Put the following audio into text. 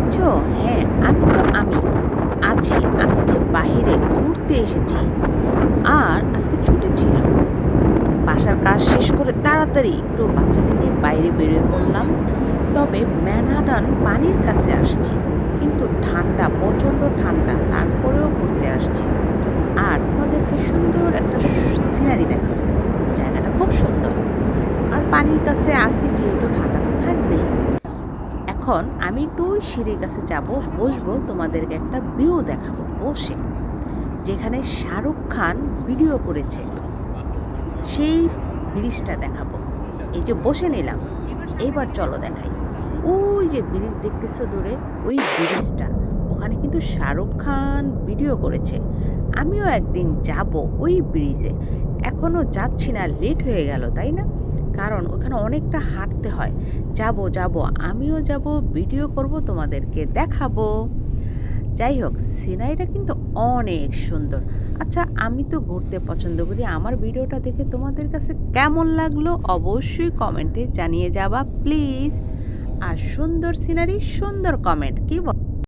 দেখছো? হ্যাঁ, আমি আছি। আজকে বাহিরে ঘুরতে এসেছি। আর আজকে ছুটি ছিল। বাসার কাজ শেষ করে তাড়াতাড়ি একটু বাচ্চাদের নিয়ে বাইরে বেরিয়ে পড়লাম। তবে ম্যানহাটন পানির কাছে আসছি। কিন্তু ঠান্ডা, প্রচণ্ড ঠান্ডা। তারপরেও ঘুরতে আসছি। আর তোমাদেরকে সুন্দর একটা সিনারি দেখাবো। জায়গাটা খুব সুন্দর। আর পানির কাছে আসি যেহেতু ঠান্ডা তো থাকবেই। এখন আমি একটু ওই সিঁড়ির কাছে যাব, বসবো, তোমাদেরকে একটা ভিউ দেখাবো বসে। যেখানে শাহরুখ খান ভিডিও করেছে, সেই ব্রিজটা দেখাবো। এই যে বসে নিলাম, এইবার চলো দেখাই। ওই যে ব্রিজ দেখতেছো দূরে, ওই ব্রিজটা, ওখানে কিন্তু শাহরুখ খান ভিডিও করেছে। আমিও একদিন যাব ওই ব্রিজে। এখনও যাচ্ছি না, লেট হয়ে গেল তাই না? কারণ ওখানে অনেকটা হাঁটতে হয়। যাব আমিও যাব, ভিডিও করব, তোমাদেরকে দেখাবো। যাই হোক, সিনারিটা কিন্তু অনেক সুন্দর। আচ্ছা, আমি তো ঘুরতে পছন্দ করি। আমার ভিডিওটা দেখে তোমাদের কাছে কেমন লাগলো অবশ্যই কমেন্টে জানিয়ে যাবা প্লিজ। আর সুন্দর সিনারি, সুন্দর কমেন্ট, কি বল?